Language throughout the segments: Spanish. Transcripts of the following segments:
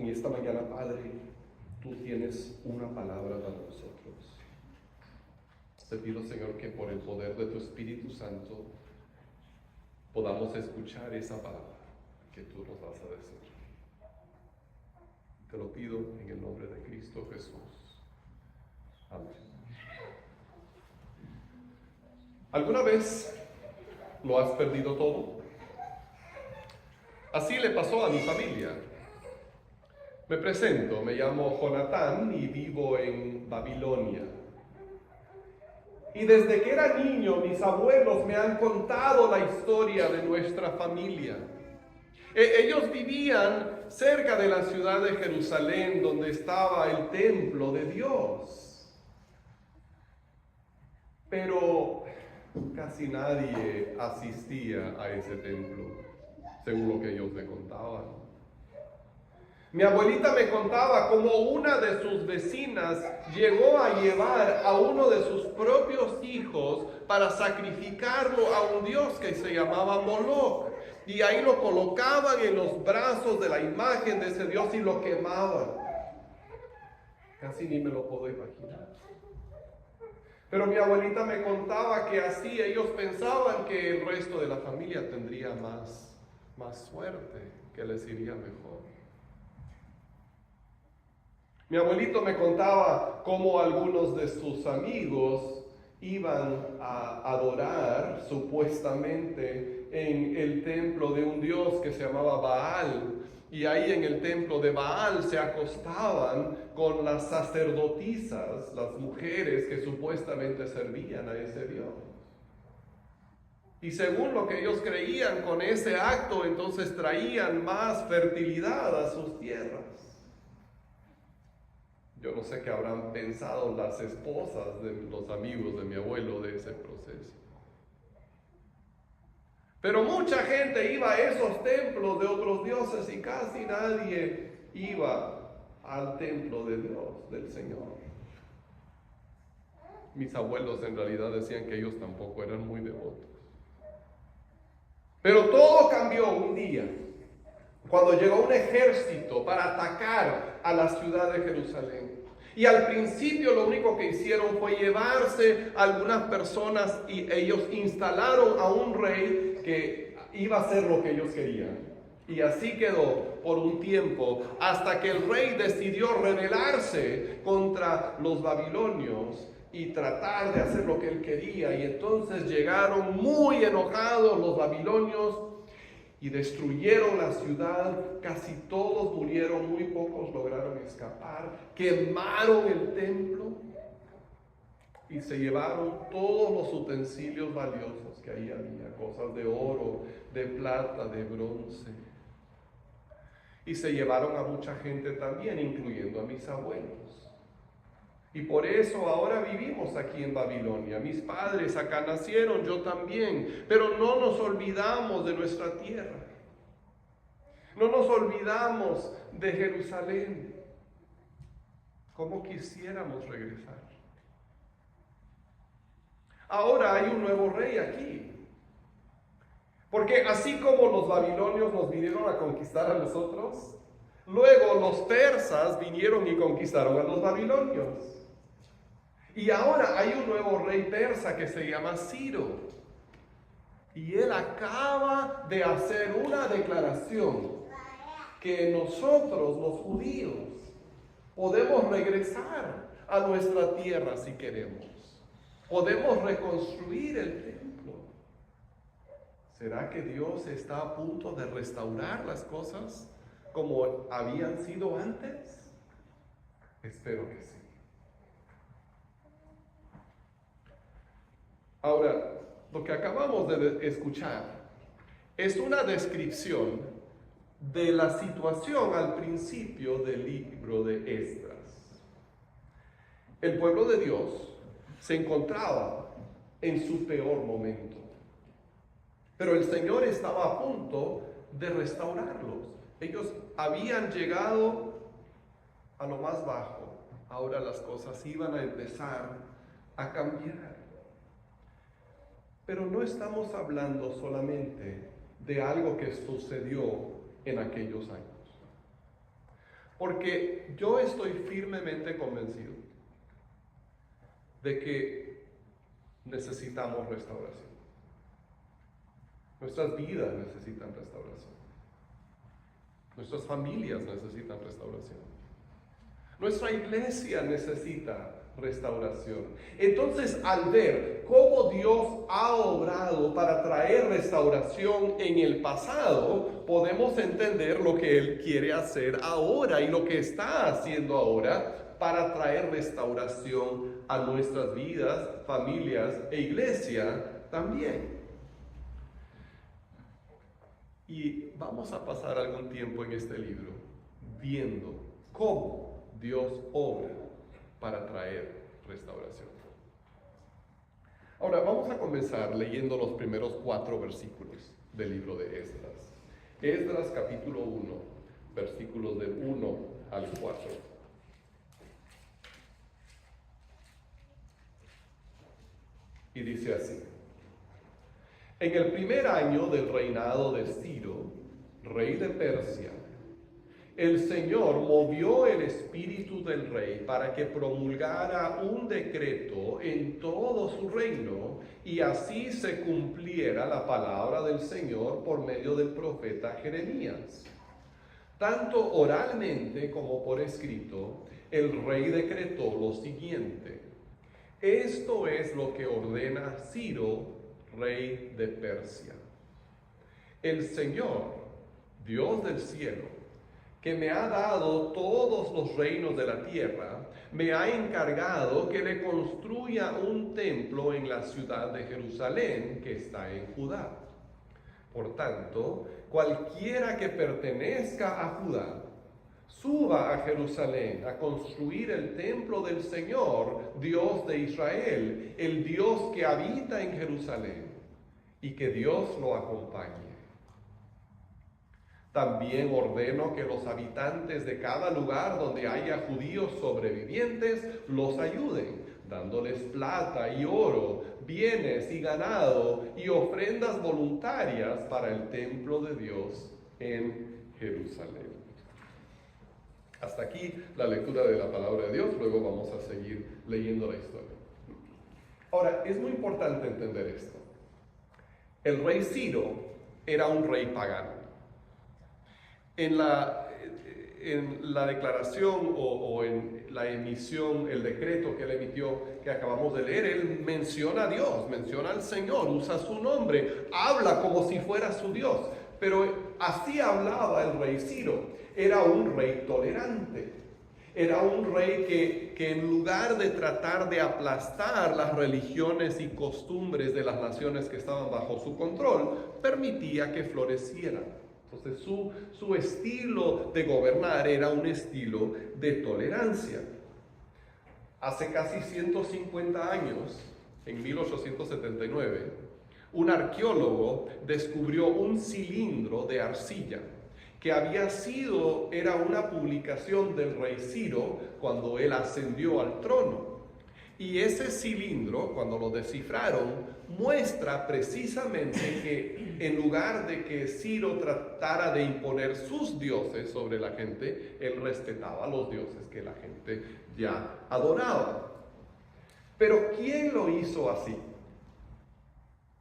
en esta mañana, Padre, tú tienes una palabra para nosotros. Te pido, Señor, que por el poder de tu Espíritu Santo podamos escuchar esa palabra que tú nos vas a decir. Te lo pido en el nombre de Cristo Jesús. Amén. ¿Alguna vez lo has perdido todo? Así le pasó a mi familia. Me presento, me llamo Jonathan y vivo en Babilonia. Y desde que era niño, mis abuelos me han contado la historia de nuestra familia. Ellos vivían cerca de la ciudad de Jerusalén, donde estaba el templo de Dios. Pero casi nadie asistía a ese templo, según lo que ellos me contaban. Mi abuelita me contaba cómo una de sus vecinas llegó a llevar a uno de sus propios hijos para sacrificarlo a un dios que se llamaba Moloch. Y ahí lo colocaban en los brazos de la imagen de ese dios y lo quemaban. Casi ni me lo puedo imaginar. Pero mi abuelita me contaba que así ellos pensaban que el resto de la familia tendría más suerte, que les iría mejor. Mi abuelito me contaba cómo algunos de sus amigos iban a adorar supuestamente en el templo de un dios que se llamaba Baal. Y ahí en el templo de Baal se acostaban con las sacerdotisas, las mujeres que supuestamente servían a ese dios. Y según lo que ellos creían, con ese acto entonces traían más fertilidad a sus tierras. Yo no sé qué habrán pensado las esposas de los amigos de mi abuelo de ese proceso. Pero mucha gente iba a esos templos de otros dioses y casi nadie iba al templo de Dios, del Señor. Mis abuelos en realidad decían que ellos tampoco eran muy devotos. Pero todo cambió un día, cuando llegó un ejército para atacar a la ciudad de Jerusalén. Y al principio lo único que hicieron fue llevarse a algunas personas y ellos instalaron a un rey que iba a hacer lo que ellos querían. Y así quedó por un tiempo hasta que el rey decidió rebelarse contra los babilonios y tratar de hacer lo que él quería. Y entonces llegaron muy enojados los babilonios y destruyeron la ciudad, casi todos murieron, muy pocos lograron escapar, quemaron el templo y se llevaron todos los utensilios valiosos que ahí había, cosas de oro, de plata, de bronce. Y se llevaron a mucha gente también, incluyendo a mis abuelos. Y por eso ahora vivimos aquí en Babilonia. Mis padres acá nacieron, yo también. Pero no nos olvidamos de nuestra tierra. No nos olvidamos de Jerusalén. ¿Cómo quisiéramos regresar? Ahora hay un nuevo rey aquí. Porque así como los babilonios nos vinieron a conquistar a nosotros, luego los persas vinieron y conquistaron a los babilonios. Y ahora hay un nuevo rey persa que se llama Ciro. Y él acaba de hacer una declaración que nosotros, los judíos, podemos regresar a nuestra tierra si queremos. Podemos reconstruir el templo. ¿Será que Dios está a punto de restaurar las cosas como habían sido antes? Espero que sí. Ahora, lo que acabamos de escuchar es una descripción de la situación al principio del libro de Esdras. El pueblo de Dios se encontraba en su peor momento, pero el Señor estaba a punto de restaurarlos. Ellos habían llegado a lo más bajo, ahora las cosas iban a empezar a cambiar. Pero no estamos hablando solamente de algo que sucedió en aquellos años. Porque yo estoy firmemente convencido de que necesitamos restauración. Nuestras vidas necesitan restauración. Nuestras familias necesitan restauración. Nuestra iglesia necesita restauración. Entonces, al ver cómo Dios ha obrado para traer restauración en el pasado, podemos entender lo que Él quiere hacer ahora y lo que está haciendo ahora para traer restauración a nuestras vidas, familias e iglesia también. Y vamos a pasar algún tiempo en este libro viendo cómo Dios obra para traer restauración. Ahora vamos a comenzar leyendo los primeros 4 versículos del libro de Esdras. Esdras capítulo 1, versículos del 1 al 4. Y dice así: en el primer año del reinado de Ciro, rey de Persia, el Señor movió el espíritu del rey para que promulgara un decreto en todo su reino, y así se cumpliera la palabra del Señor por medio del profeta Jeremías. Tanto oralmente como por escrito, el rey decretó lo siguiente: esto es lo que ordena Ciro, rey de Persia. El Señor, Dios del cielo, que me ha dado todos los reinos de la tierra, me ha encargado que le construya un templo en la ciudad de Jerusalén, que está en Judá. Por tanto, cualquiera que pertenezca a Judá, suba a Jerusalén a construir el templo del Señor, Dios de Israel, el Dios que habita en Jerusalén, y que Dios lo acompañe. También ordeno que los habitantes de cada lugar donde haya judíos sobrevivientes los ayuden, dándoles plata y oro, bienes y ganado y ofrendas voluntarias para el templo de Dios en Jerusalén. Hasta aquí la lectura de la palabra de Dios, luego vamos a seguir leyendo la historia. Ahora, es muy importante entender esto. El rey Ciro era un rey pagano. En la declaración o en la emisión, el decreto que él emitió, que acabamos de leer, él menciona a Dios, menciona al Señor, usa su nombre, habla como si fuera su Dios. Pero así hablaba el rey Ciro. Era un rey tolerante. Era un rey que en lugar de tratar de aplastar las religiones y costumbres de las naciones que estaban bajo su control, permitía que florecieran. Entonces su estilo de gobernar era un estilo de tolerancia. Hace casi 150 años, en 1879, un arqueólogo descubrió un cilindro de arcilla que era una publicación del rey Ciro cuando él ascendió al trono. Y ese cilindro, cuando lo descifraron, muestra precisamente que en lugar de que Ciro tratara de imponer sus dioses sobre la gente, él respetaba los dioses que la gente ya adoraba. Pero ¿quién lo hizo así?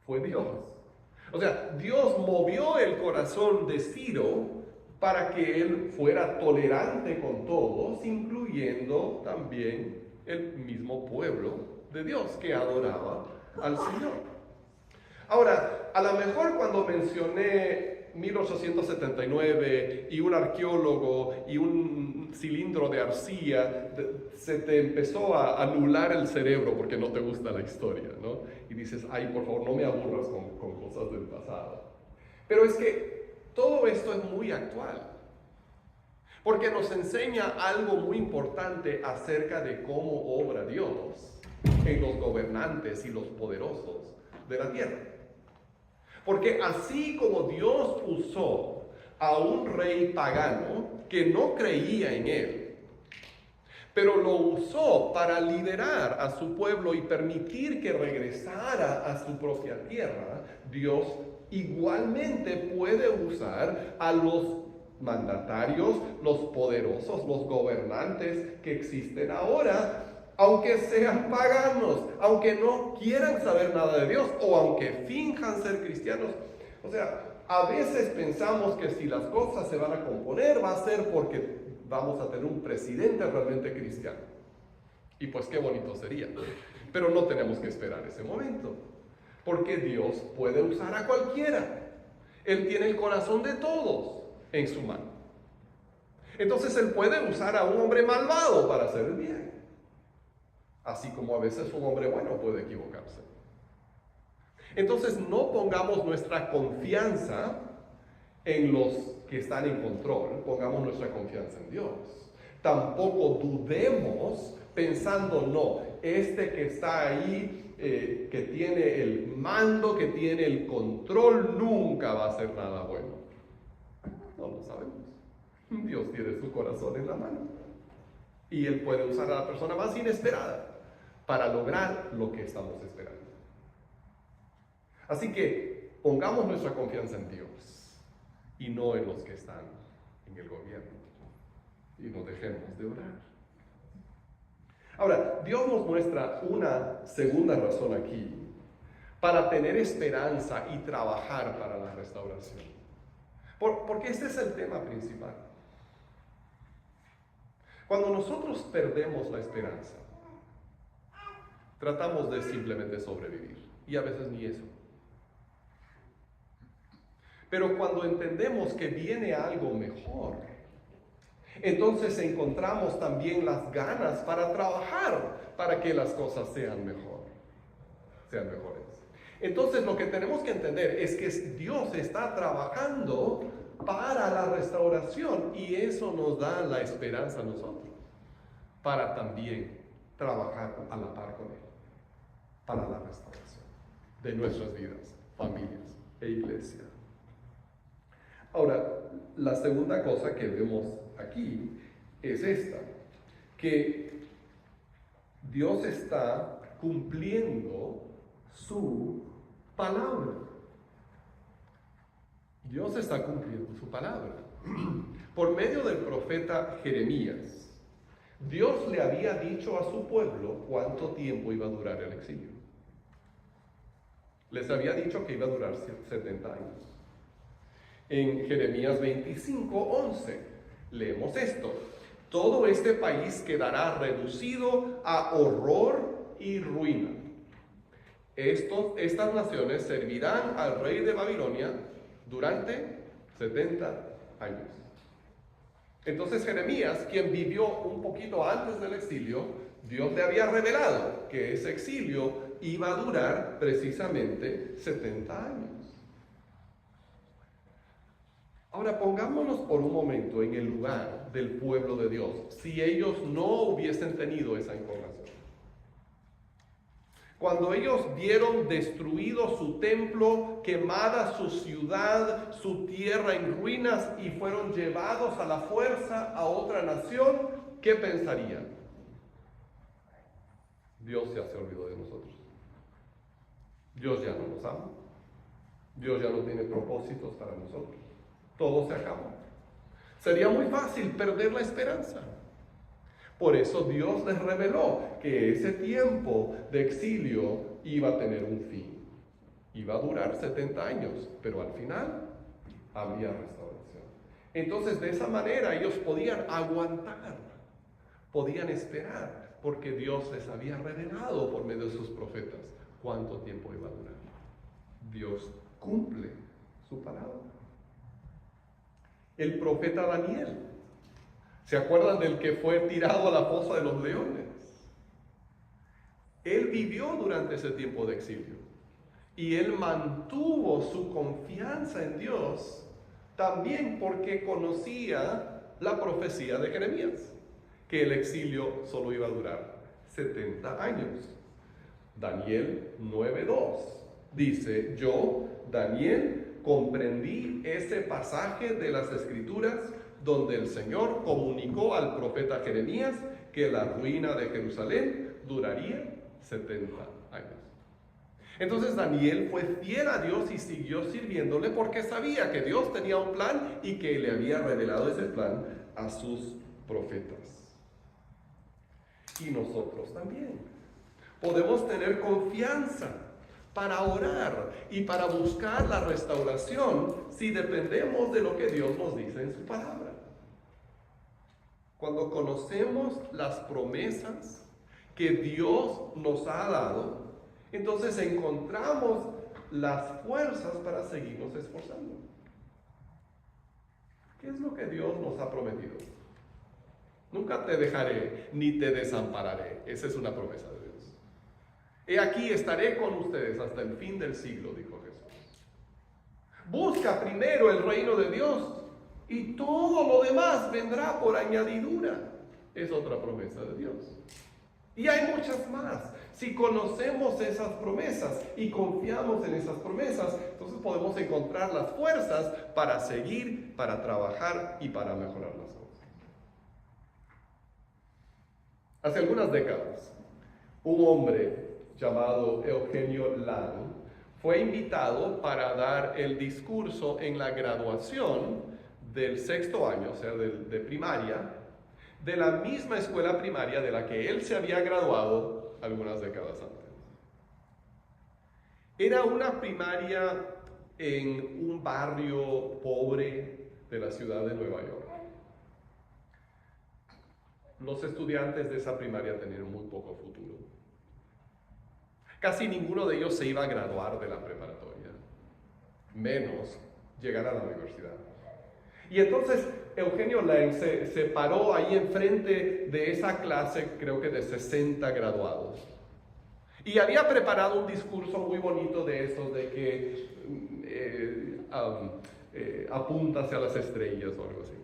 Fue Dios. O sea, Dios movió el corazón de Ciro para que él fuera tolerante con todos, incluyendo también el mismo pueblo de Dios que adoraba al Señor. Ahora, a lo mejor cuando mencioné 1879 y un arqueólogo y un cilindro de arcilla, se te empezó a anular el cerebro porque no te gusta la historia, ¿no? Y dices, ay, por favor, no me aburras con cosas del pasado. Pero es que todo esto es muy actual. Porque nos enseña algo muy importante acerca de cómo obra Dios en los gobernantes y los poderosos de la tierra. Porque así como Dios usó a un rey pagano que no creía en él, pero lo usó para liderar a su pueblo y permitir que regresara a su propia tierra, Dios igualmente puede usar a los mandatarios, los poderosos, los gobernantes que existen ahora, aunque sean paganos, aunque no quieran saber nada de Dios o aunque finjan ser cristianos. O sea, a veces pensamos que si las cosas se van a componer va a ser porque vamos a tener un presidente realmente cristiano. Y pues qué bonito sería. Pero no tenemos que esperar ese momento, porque Dios puede usar a cualquiera. Él tiene el corazón de todos en su mano. Entonces Él puede usar a un hombre malvado para hacer el bien, así como a veces un hombre bueno puede equivocarse. Entonces no pongamos nuestra confianza en los que están en control, pongamos nuestra confianza en Dios. Tampoco dudemos pensando, no, este que está ahí, que tiene el mando, que tiene el control, nunca va a hacer nada bueno. No lo sabemos. Dios tiene su corazón en la mano. Y Él puede usar a la persona más inesperada para lograr lo que estamos esperando. Así que pongamos nuestra confianza en Dios y no en los que están en el gobierno. Y no dejemos de orar. Ahora, Dios nos muestra una segunda razón aquí para tener esperanza y trabajar para la restauración. Porque este es el tema principal. Cuando nosotros perdemos la esperanza, tratamos de simplemente sobrevivir. Y a veces ni eso. Pero cuando entendemos que viene algo mejor, entonces encontramos también las ganas para trabajar para que las cosas sean mejores. Entonces lo que tenemos que entender es que Dios está trabajando para la restauración y eso nos da la esperanza a nosotros para también trabajar a la par con Él para la restauración de nuestras vidas, familias e iglesia. Ahora, la segunda cosa que vemos aquí es esta, que Dios está cumpliendo su palabra. Dios está cumpliendo su palabra. Por medio del profeta Jeremías, Dios le había dicho a su pueblo cuánto tiempo iba a durar el exilio. Les había dicho que iba a durar 70 años. En Jeremías 25:11 leemos esto: todo este país quedará reducido a horror y ruina. Estas naciones servirán al rey de Babilonia durante 70 años. Entonces Jeremías, quien vivió un poquito antes del exilio, Dios le había revelado que ese exilio iba a durar precisamente 70 años. Ahora pongámonos por un momento en el lugar del pueblo de Dios, si ellos no hubiesen tenido esa información. Cuando ellos vieron destruido su templo, quemada su ciudad, su tierra en ruinas y fueron llevados a la fuerza a otra nación, ¿qué pensarían? Dios ya se olvidó de nosotros. Dios ya no nos ama. Dios ya no tiene propósitos para nosotros. Todo se acabó. Sería muy fácil perder la esperanza. Por eso Dios les reveló que ese tiempo de exilio iba a tener un fin. Iba a durar 70 años, pero al final habría restauración. Entonces, de esa manera ellos podían aguantar, podían esperar, porque Dios les había revelado por medio de sus profetas cuánto tiempo iba a durar. Dios cumple su palabra. El profeta Daniel, ¿se acuerdan del que fue tirado a la fosa de los leones? Él vivió durante ese tiempo de exilio y él mantuvo su confianza en Dios también porque conocía la profecía de Jeremías, que el exilio solo iba a durar 70 años. Daniel 9:2 dice: yo, Daniel, comprendí ese pasaje de las Escrituras donde el Señor comunicó al profeta Jeremías que la ruina de Jerusalén duraría 70 años. Entonces Daniel fue fiel a Dios y siguió sirviéndole porque sabía que Dios tenía un plan y que le había revelado ese plan a sus profetas. Y nosotros también podemos tener confianza para orar y para buscar la restauración si dependemos de lo que Dios nos dice en su palabra. Cuando conocemos las promesas que Dios nos ha dado, entonces encontramos las fuerzas para seguirnos esforzando. ¿Qué es lo que Dios nos ha prometido? Nunca te dejaré ni te desampararé. Esa es una promesa de Dios. He aquí estaré con ustedes hasta el fin del siglo, dijo Jesús. Busca primero el reino de Dios y todo lo demás vendrá por añadidura. Es otra promesa de Dios. Y hay muchas más. Si conocemos esas promesas y confiamos en esas promesas, entonces podemos encontrar las fuerzas para seguir, para trabajar y para mejorar las cosas. Hace algunas décadas, un hombre llamado Eugenio Lang fue invitado para dar el discurso en la graduación del sexto año, o sea, de primaria, de la misma escuela primaria de la que él se había graduado algunas décadas antes. Era una primaria en un barrio pobre de la ciudad de Nueva York. Los estudiantes de esa primaria tenían muy poco futuro. Casi ninguno de ellos se iba a graduar de la preparatoria, menos llegar a la universidad. Y entonces Eugenio Lang se paró ahí enfrente de esa clase, creo que de 60 graduados. Y había preparado un discurso muy bonito de esos, de que apunta hacia las estrellas o algo así.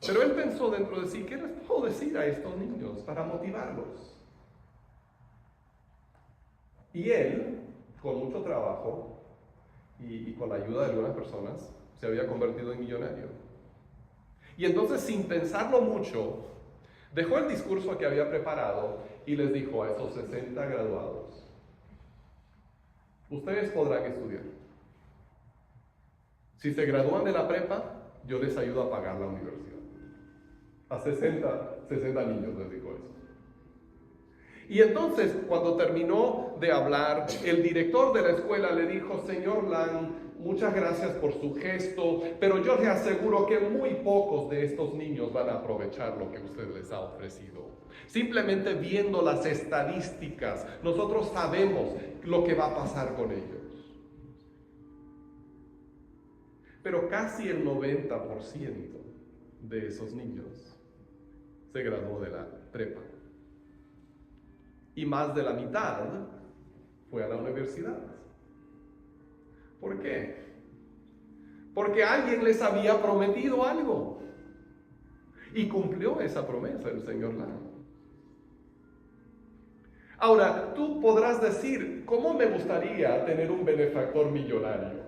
Pero él pensó dentro de sí, ¿qué les puedo decir a estos niños para motivarlos? Y él, con mucho trabajo y con la ayuda de algunas personas, se había convertido en millonario. Y entonces, sin pensarlo mucho, dejó el discurso que había preparado y les dijo a esos 60 graduados: ustedes podrán estudiar. Si se gradúan de la prepa, yo les ayudo a pagar la universidad. A 60 niños les dijo eso. Y entonces, cuando terminó de hablar, el director de la escuela le dijo: señor Lang, muchas gracias por su gesto, pero yo le aseguro que muy pocos de estos niños van a aprovechar lo que usted les ha ofrecido. Simplemente viendo las estadísticas, nosotros sabemos lo que va a pasar con ellos. Pero casi el 90% de esos niños se graduó de la prepa. Y más de la mitad fue a la universidad. ¿Por qué? Porque alguien les había prometido algo. Y cumplió esa promesa el señor Lang. Ahora, tú podrás decir: ¿cómo me gustaría tener un benefactor millonario?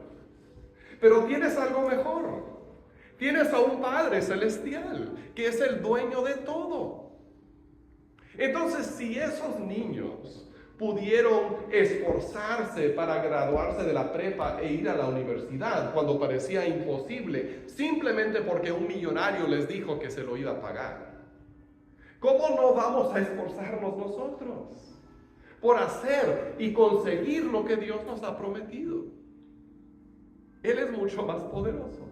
Pero tienes algo mejor. Tienes a un Padre Celestial, que es el dueño de todo. Entonces, si esos niños pudieron esforzarse para graduarse de la prepa e ir a la universidad cuando parecía imposible, simplemente porque un millonario les dijo que se lo iba a pagar, ¿cómo no vamos a esforzarnos nosotros por hacer y conseguir lo que Dios nos ha prometido? Él es mucho más poderoso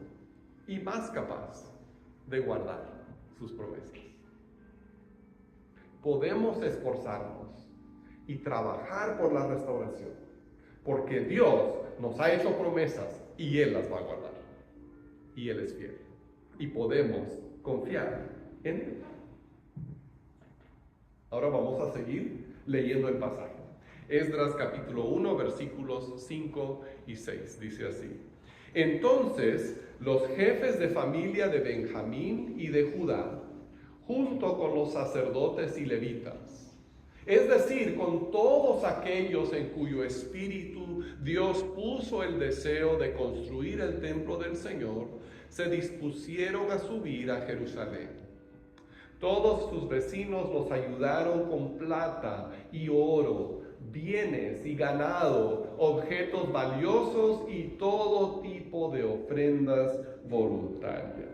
y más capaz de guardar sus promesas. Podemos esforzarnos y trabajar por la restauración, porque Dios nos ha hecho promesas y Él las va a guardar. Y Él es fiel. Y podemos confiar en Él. Ahora vamos a seguir leyendo el pasaje. Esdras capítulo 1, versículos 5 y 6. Dice así: entonces los jefes de familia de Benjamín y de Judá, junto con los sacerdotes y levitas, es decir, con todos aquellos en cuyo espíritu Dios puso el deseo de construir el templo del Señor, se dispusieron a subir a Jerusalén. Todos sus vecinos los ayudaron con plata y oro, bienes y ganado, objetos valiosos y todo tipo de ofrendas voluntarias.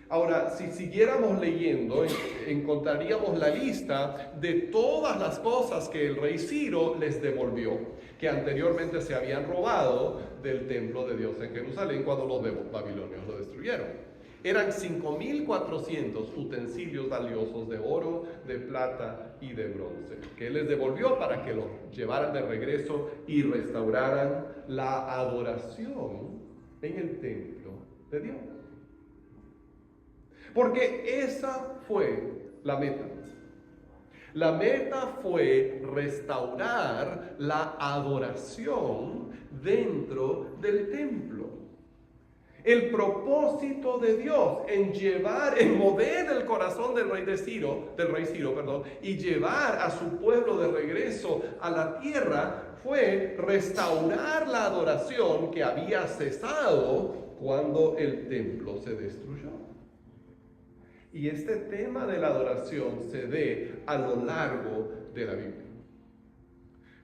Ahora, si siguiéramos leyendo, encontraríamos la lista de todas las cosas que el rey Ciro les devolvió, que anteriormente se habían robado del templo de Dios en Jerusalén cuando los babilonios lo destruyeron. Eran 5.400 utensilios valiosos de oro, de plata y de bronce, que él les devolvió para que los llevaran de regreso y restauraran la adoración en el templo de Dios. Porque esa fue la meta. La meta fue restaurar la adoración dentro del templo. El propósito de Dios en mover el corazón del rey Ciro, y llevar a su pueblo de regreso a la tierra fue restaurar la adoración que había cesado cuando el templo se destruyó. Y este tema de la adoración se ve a lo largo de la Biblia.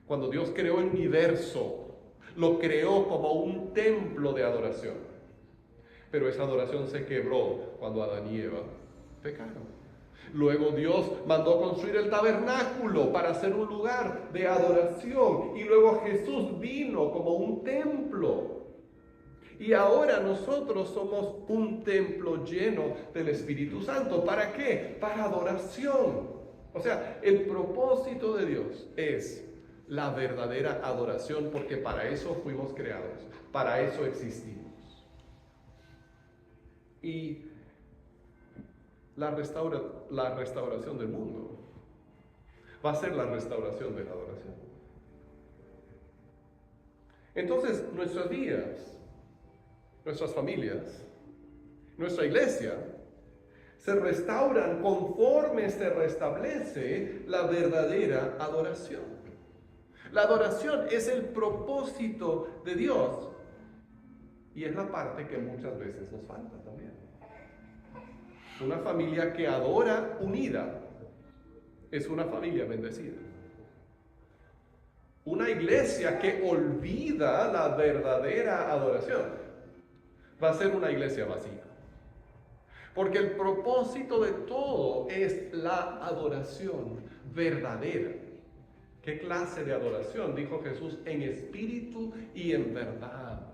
Cuando Dios creó el universo, lo creó como un templo de adoración. Pero esa adoración se quebró cuando Adán y Eva pecaron. Luego Dios mandó construir el tabernáculo para ser un lugar de adoración. Y luego Jesús vino como un templo. Y ahora nosotros somos un templo lleno del Espíritu Santo. ¿Para qué? Para adoración. O sea, el propósito de Dios es la verdadera adoración, porque para eso fuimos creados, para eso existimos. Y la restauración del mundo va a ser la restauración de la adoración. Entonces, nuestros días, nuestras familias, nuestra iglesia, se restauran conforme se restablece la verdadera adoración. La adoración es el propósito de Dios y es la parte que muchas veces nos falta también. Una familia que adora unida es una familia bendecida. Una iglesia que olvida la verdadera adoración va a ser una iglesia vacía. Porque el propósito de todo es la adoración verdadera. ¿Qué clase de adoración? Dijo Jesús, en espíritu y en verdad.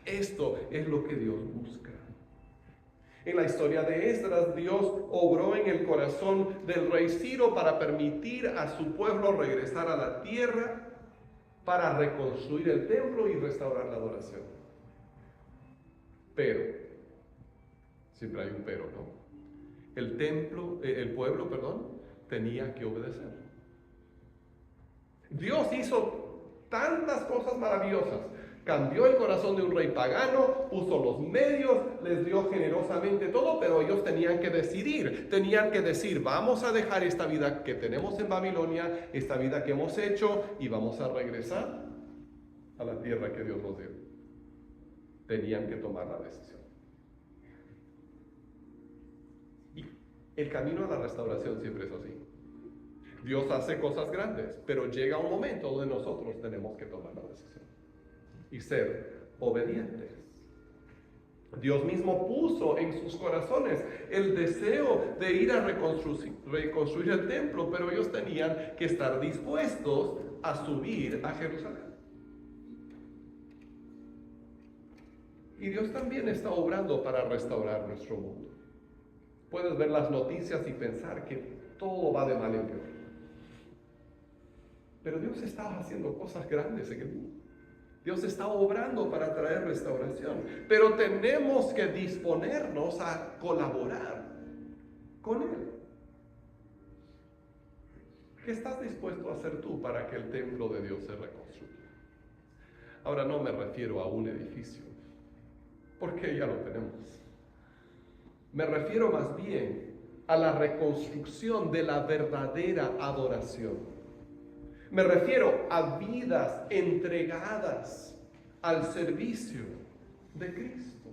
Esto es lo que Dios busca. En la historia de Esdras, Dios obró en el corazón del rey Ciro para permitir a su pueblo regresar a la tierra, para reconstruir el templo y restaurar la adoración. Pero, siempre hay un pero, ¿no? El pueblo, tenía que obedecer. Dios hizo tantas cosas maravillosas. Cambió el corazón de un rey pagano, puso los medios, les dio generosamente todo, pero ellos tenían que decidir. Tenían que decir, vamos a dejar esta vida que tenemos en Babilonia, esta vida que hemos hecho, y vamos a regresar a la tierra que Dios nos dio. Tenían que tomar la decisión. Y el camino a la restauración siempre es así. Dios hace cosas grandes, pero llega un momento donde nosotros tenemos que tomar la decisión y ser obedientes. Dios mismo puso en sus corazones el deseo de ir a reconstruir el templo, pero ellos tenían que estar dispuestos a subir a Jerusalén. Y Dios también está obrando para restaurar nuestro mundo. Puedes ver las noticias y pensar que todo va de mal en peor. Pero Dios está haciendo cosas grandes en el mundo. Dios está obrando para traer restauración, pero tenemos que disponernos a colaborar con Él. ¿Qué estás dispuesto a hacer tú para que el templo de Dios se reconstruya? Ahora no me refiero a un edificio, porque ya lo tenemos. Me refiero más bien a la reconstrucción de la verdadera adoración. Me refiero a vidas entregadas al servicio de Cristo.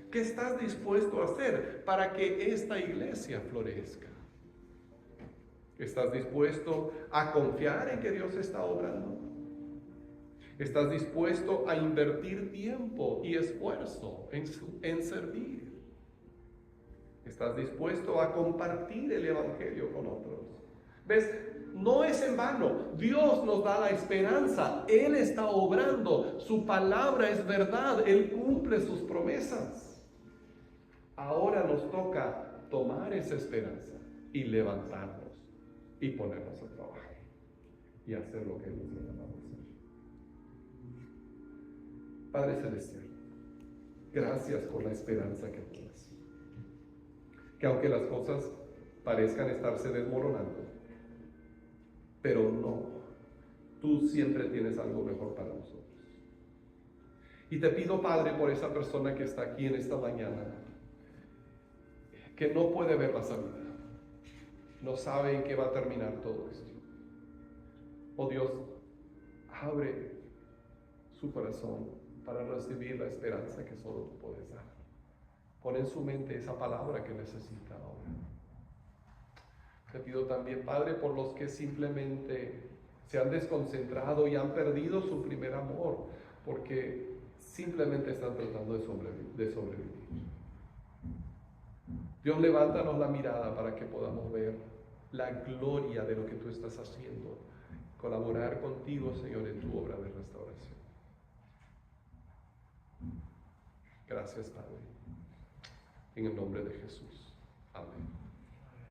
¿Qué estás dispuesto a hacer para que esta iglesia florezca? ¿Estás dispuesto a confiar en que Dios está obrando? ¿Estás dispuesto a invertir tiempo y esfuerzo en servir? ¿Estás dispuesto a compartir el Evangelio con otros? ¿Ves? No es en vano. Dios nos da la esperanza. Él está obrando. Su palabra es verdad. Él cumple sus promesas. Ahora nos toca tomar esa esperanza y levantarnos y ponernos a trabajar y hacer lo que Él nos ha llamado a hacer. Padre Celestial, gracias por la esperanza que nos das. Que aunque las cosas parezcan estarse desmoronando, pero no, tú siempre tienes algo mejor para nosotros. Y te pido, Padre, por esa persona que está aquí en esta mañana, que no puede ver la salida, no sabe en qué va a terminar todo esto. Oh Dios, abre su corazón para recibir la esperanza que solo tú puedes dar. Pon en su mente esa palabra que necesita ahora. Te pido también, Padre, por los que simplemente se han desconcentrado y han perdido su primer amor, porque simplemente están tratando de sobrevivir. Dios, levántanos la mirada para que podamos ver la gloria de lo que tú estás haciendo. Colaborar contigo, Señor, en tu obra de restauración. Gracias, Padre. En el nombre de Jesús. Amén.